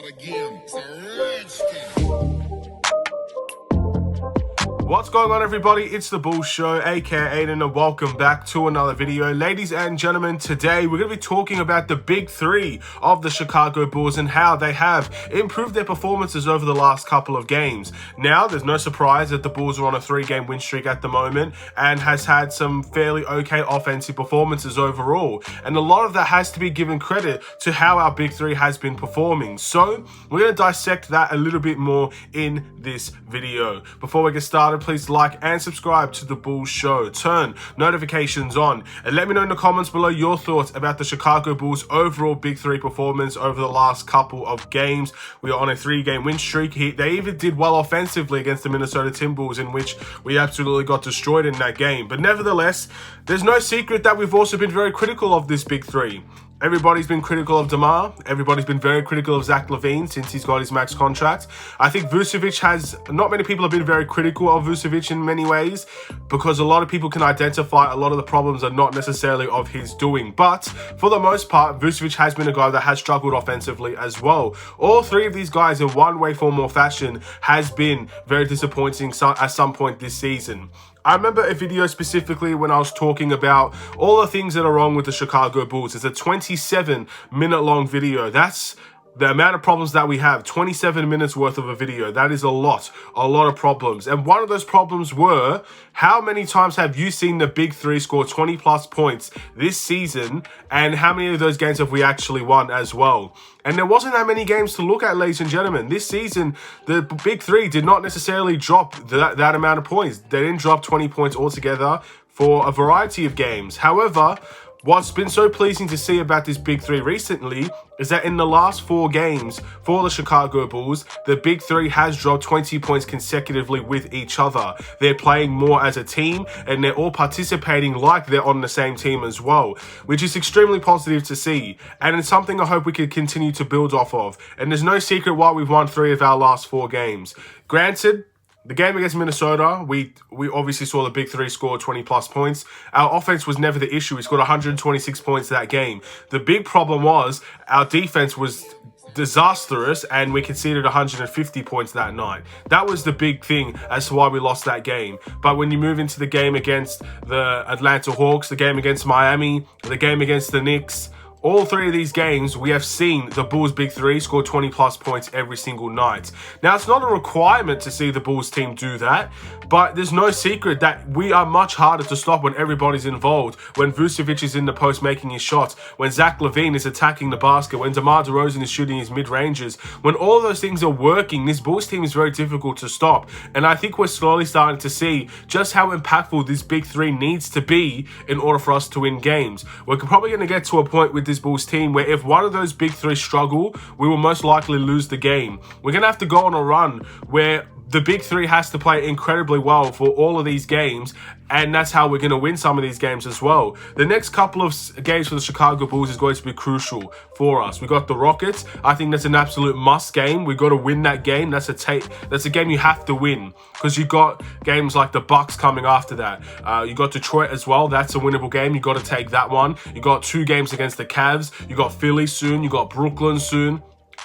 start again. It's a redskin. What's going on, everybody? It's the Bulls Show, aka Aiden, and welcome back to another video. Ladies and gentlemen, today we're going to be talking about the big three of the Chicago Bulls and how they have improved their performances over the last couple of games. Now, there's no surprise that the Bulls are on a 3-game win streak at the moment and has had some fairly okay offensive performances overall. And a lot of that has to be given credit to how our big three has been performing. So, we're going to dissect that a little bit more in this video. Before we get started, please like and subscribe to the Bulls Show. Turn notifications on and let me know in the comments below your thoughts about the Chicago Bulls overall big three performance over the last couple of games. We are on a 3-game win streak. They even did well offensively against the Minnesota Timberwolves, in which we absolutely got destroyed in that game. But nevertheless, there's no secret that we've also been very critical of this big three. Everybody's been critical of DeMar. Everybody's been very critical of Zach LaVine since he's got his max contract. I think Vucevic not many people have been very critical of Vucevic in many ways, because a lot of people can identify a lot of the problems are not necessarily of his doing. But for the most part, Vucevic has been a guy that has struggled offensively as well. All three of these guys in one way, form or fashion has been very disappointing at some point this season. I remember a video specifically when I was talking about all the things that are wrong with the Chicago Bulls. It's a 27-minute long video. That's the amount of problems that we have. 27 minutes worth of a video. That is a lot of problems. And one of those problems were, how many times have you seen the big three score 20 plus points this season? And how many of those games have we actually won as well? And there wasn't that many games to look at, ladies and gentlemen. This season, the big three did not necessarily drop that amount of points. They didn't drop 20 points altogether for a variety of games. However, what's been so pleasing to see about this big three recently is that in the last 4 games for the Chicago Bulls, the big three has dropped 20 points consecutively with each other. They're playing more as a team and they're all participating like they're on the same team as well, which is extremely positive to see. And it's something I hope we can continue to build off of. And there's no secret why we've won 3 of our last 4 games. Granted, the game against Minnesota, we obviously saw the big three score 20 plus points. Our offense was never the issue. We scored 126 points that game. The big problem was our defense was disastrous and we conceded 150 points that night. That was the big thing as to why we lost that game. But when you move into the game against the Atlanta Hawks, the game against Miami, the game against the Knicks, all 3 of these games, we have seen the Bulls big three score 20 plus points every single night. Now, it's not a requirement to see the Bulls team do that, but there's no secret that we are much harder to stop when everybody's involved, when Vucevic is in the post making his shots, when Zach LaVine is attacking the basket, when DeMar DeRozan is shooting his mid-ranges. When all of those things are working, this Bulls team is very difficult to stop. And I think we're slowly starting to see just how impactful this big three needs to be in order for us to win games. We're probably going to get to a point with this Bulls team where if one of those big three struggle, we will most likely lose the game. We're going to have to go on a run where the big three has to play incredibly well for all of these games, and that's how we're going to win some of these games as well. The next couple of games for the Chicago Bulls is going to be crucial for us. We got the Rockets. I think that's an absolute must game. We got to win that game. That's a game you have to win, because you got games like the Bucks coming after that. You got Detroit as well. That's a winnable game. You got to take that one. You got 2 games against the Cavs. You got Philly soon. You got Brooklyn soon.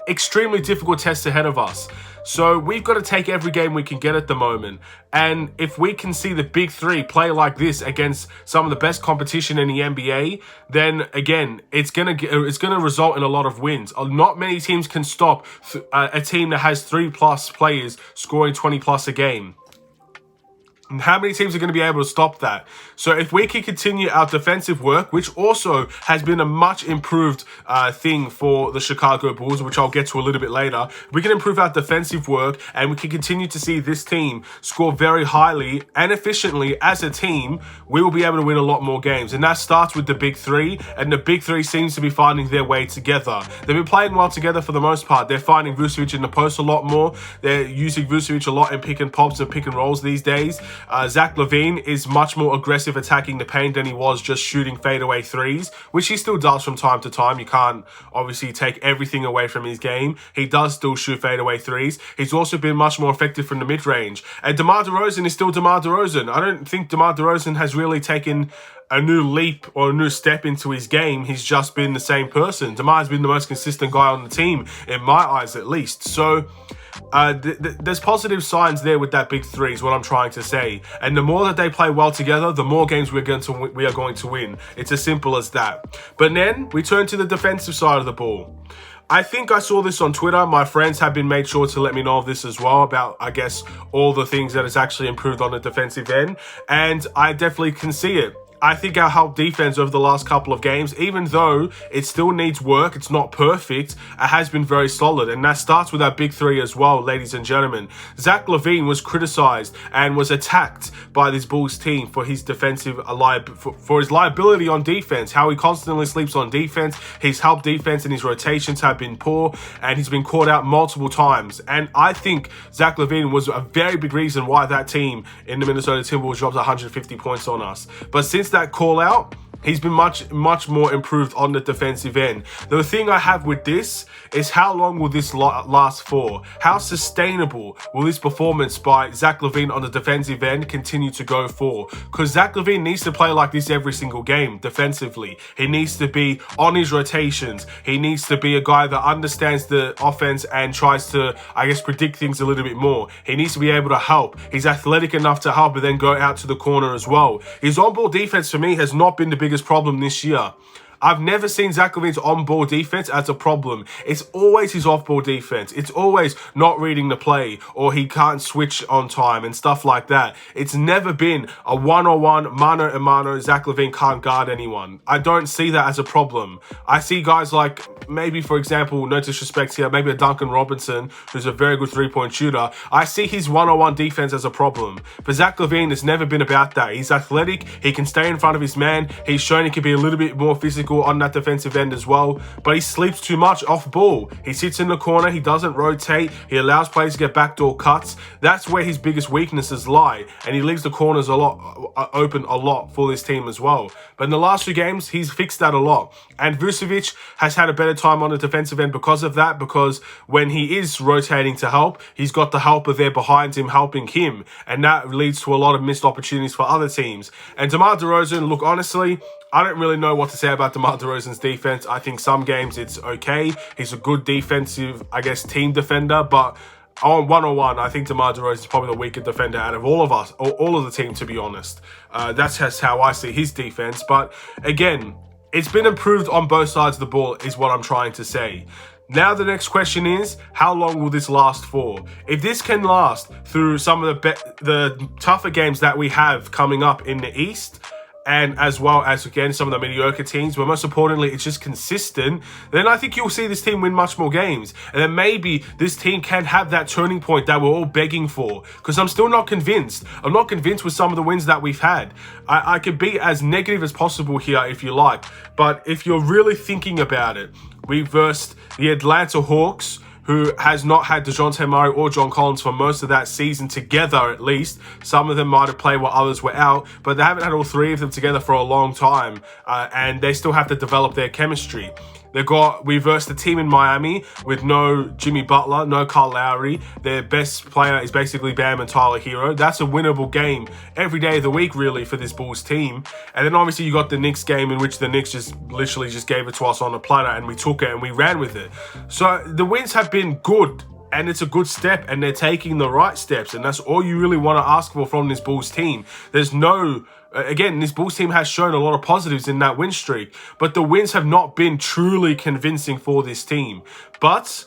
Extremely difficult tests ahead of us. So we've got to take every game we can get at the moment. And if we can see the big three play like this against some of the best competition in the NBA, then again, it's gonna result in a lot of wins. Not many teams can stop a team that has 3+ players scoring 20+ a game. And how many teams are going to be able to stop that? So if we can continue our defensive work, which also has been a much improved thing for the Chicago Bulls, which I'll get to a little bit later, we can improve our defensive work and we can continue to see this team score very highly and efficiently as a team, we will be able to win a lot more games. And that starts with the big three, and the big three seems to be finding their way together. They've been playing well together for the most part. They're finding Vucevic in the post a lot more. They're using Vucevic a lot in pick and pops and pick and rolls these days. Zach LaVine is much more aggressive attacking the paint than he was just shooting fadeaway threes, which he still does from time to time. You can't obviously take everything away from his game. He does still shoot fadeaway threes. He's also been much more effective from the mid-range. And DeMar DeRozan is still DeMar DeRozan. I don't think DeMar DeRozan has really taken a new leap or a new step into his game. He's just been the same person. DeMar's been the most consistent guy on the team, in my eyes at least. So there's positive signs there with that big three is what I'm trying to say. And the more that they play well together, the more games we are going to win. It's as simple as that. But then we turn to the defensive side of the ball. I think I saw this on Twitter. My friends have been made sure to let me know of this as well about, I guess, all the things that has actually improved on the defensive end. And I definitely can see it. I think our help defense over the last couple of games, even though it still needs work, it's not perfect, it has been very solid. And that starts with our big three as well, ladies and gentlemen. Zach LaVine was criticized and was attacked by this Bulls team for his defensive for his liability on defense, how he constantly sleeps on defense. His help defense and his rotations have been poor, and he's been caught out multiple times. And I think Zach LaVine was a very big reason why that team in the Minnesota Timberwolves dropped 150 points on us. But since that call out, he's been much more improved on the defensive end. The thing I have with this is how long will this last for? How sustainable will this performance by Zach LaVine on the defensive end continue to go for? Because Zach LaVine needs to play like this every single game defensively. He needs to be on his rotations. He needs to be a guy that understands the offense and tries to, I guess, predict things a little bit more. He needs to be able to help. He's athletic enough to help, but then go out to the corner as well. His on-ball defense for me has not been the biggest problem this year. I've never seen Zach LaVine's on-ball defense as a problem. It's always his off-ball defense. It's always not reading the play, or he can't switch on time and stuff like that. It's never been a one-on-one, mano-a-mano, Zach LaVine can't guard anyone. I don't see that as a problem. I see guys like, maybe for example, no disrespect here, maybe a Duncan Robinson, who's a very good three-point shooter. I see his one-on-one defense as a problem. For Zach LaVine, it's never been about that. He's athletic. He can stay in front of his man. He's shown he can be a little bit more physical on that defensive end as well, but he sleeps too much off ball. He sits in the corner, he doesn't rotate, he allows players to get backdoor cuts. That's where his biggest weaknesses lie, and he leaves the corners open a lot for this team as well. But in the last few games, he's fixed that a lot. And Vucevic has had a better time on the defensive end because of that, because when he is rotating to help, he's got the helper there behind him helping him, and that leads to a lot of missed opportunities for other teams. And DeMar DeRozan, look, honestly, I don't really know what to say about DeMar DeRozan's defense. I think some games it's okay. He's a good defensive, I guess, team defender, but on one-on-one, I think DeMar DeRozan is probably the weaker defender out of all of us, or all of the team, to be honest. That's just how I see his defense. But again, it's been improved on both sides of the ball, is what I'm trying to say. Now the next question is, how long will this last for? If this can last through some of the tougher games that we have coming up in the East, and as well as, again, some of the mediocre teams, but most importantly, it's just consistent, then I think you'll see this team win much more games. And then maybe this team can have that turning point that we're all begging for, because I'm still not convinced. I'm not convinced with some of the wins that we've had. I could be as negative as possible here if you like, but if you're really thinking about it, we versed the Atlanta Hawks, who has not had DeJounte Murray or John Collins for most of that season together, at least. Some of them might have played while others were out, but they haven't had all three of them together for a long time, and they still have to develop their chemistry. We versed the team in Miami with no Jimmy Butler, no Kyle Lowry. Their best player is basically Bam and Tyler Hero. That's a winnable game every day of the week, really, for this Bulls team. And then obviously you got the Knicks game, in which the Knicks just literally just gave it to us on a platter, and we took it and we ran with it. So the wins have been good, and it's a good step, and they're taking the right steps, and that's all you really want to ask for from this Bulls team. There's no... Again, this Bulls team has shown a lot of positives in that win streak, but the wins have not been truly convincing for this team. But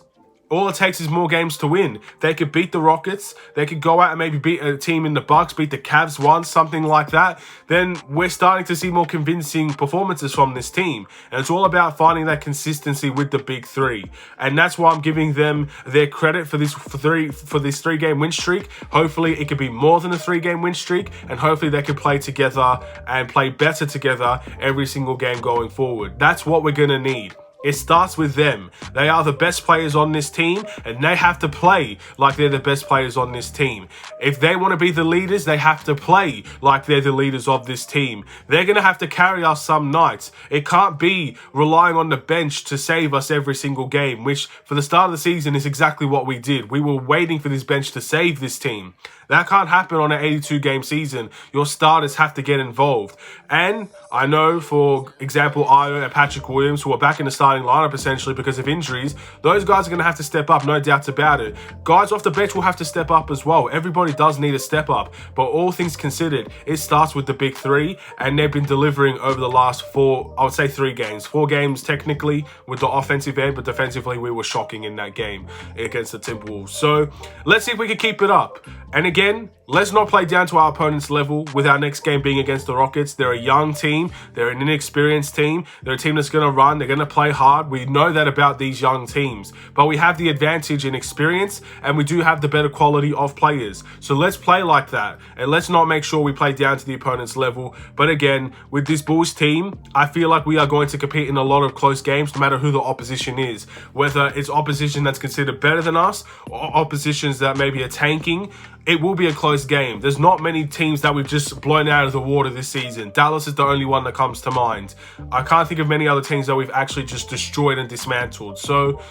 all it takes is more games to win. They could beat the Rockets. They could go out and maybe beat a team in the Bucks, beat the Cavs once, something like that. Then we're starting to see more convincing performances from this team. And it's all about finding that consistency with the big three. And that's why I'm giving them their credit for this three-game win streak. Hopefully it could be more than a three-game win streak, and hopefully they can play together and play better together every single game going forward. That's what we're going to need. It starts with them. They are the best players on this team, and they have to play like they're the best players on this team. If they want to be the leaders, they have to play like they're the leaders of this team. They're going to have to carry us some nights. It can't be relying on the bench to save us every single game, which for the start of the season is exactly what we did. We were waiting for this bench to save this team. That can't happen on an 82-game season. Your starters have to get involved. And I know, for example, Ayo and Patrick Williams, who are back in the starting lineup essentially because of injuries, those guys are going to have to step up, no doubts about it. Guys off the bench will have to step up as well. Everybody does need a step up. But all things considered, it starts with the big three, and they've been delivering over the last 3 games. 4 games technically with the offensive end, but defensively we were shocking in that game against the Timberwolves. So let's see if we can keep it up. And again, let's not play down to our opponent's level with our next game being against the Rockets. They're a young team. They're an inexperienced team. They're a team that's going to run. They're going to play hard. We know that about these young teams. But we have the advantage in experience, and we do have the better quality of players. So let's play like that. And let's not make sure we play down to the opponent's level. But again, with this Bulls team, I feel like we are going to compete in a lot of close games, no matter who the opposition is. Whether it's opposition that's considered better than us, or oppositions that maybe are tanking, it will be a close game. There's not many teams that we've just blown out of the water this season. Dallas is the only one that comes to mind. I can't think of many other teams that we've actually just destroyed and dismantled. So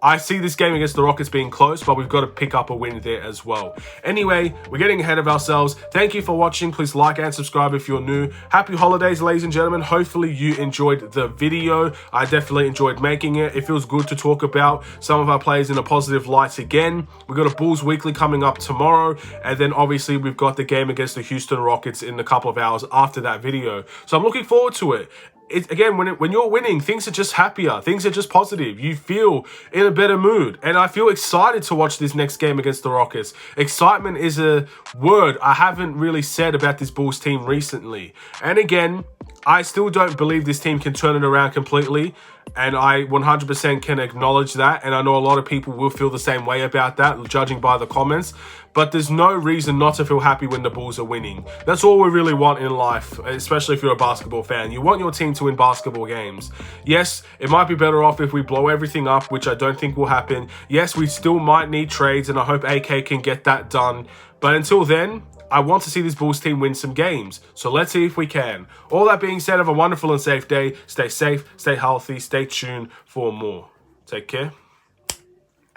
I see this game against the Rockets being close, but we've got to pick up a win there as well. Anyway, we're getting ahead of ourselves. Thank you for watching. Please like and subscribe if you're new. Happy holidays, ladies and gentlemen. Hopefully you enjoyed the video. I definitely enjoyed making it. It feels good to talk about some of our players in a positive light again. We've got a Bulls Weekly coming up tomorrow, and then obviously we've got the game against the Houston Rockets in a couple of hours after that video. So I'm looking forward to it. Again, when you're winning, things are just happier. Things are just positive. You feel in a better mood. And I feel excited to watch this next game against the Rockets. Excitement is a word I haven't really said about this Bulls team recently. And again, I still don't believe this team can turn it around completely. And I 100% can acknowledge that. And I know a lot of people will feel the same way about that, judging by the comments. But there's no reason not to feel happy when the Bulls are winning. That's all we really want in life, especially if you're a basketball fan. You want your team to win basketball games. Yes, it might be better off if we blow everything up, which I don't think will happen. Yes, we still might need trades, and I hope AK can get that done. But until then, I want to see this Bulls team win some games. So let's see if we can. All that being said, have a wonderful and safe day. Stay safe, stay healthy, stay tuned for more. Take care,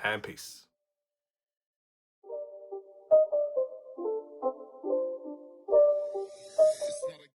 and peace.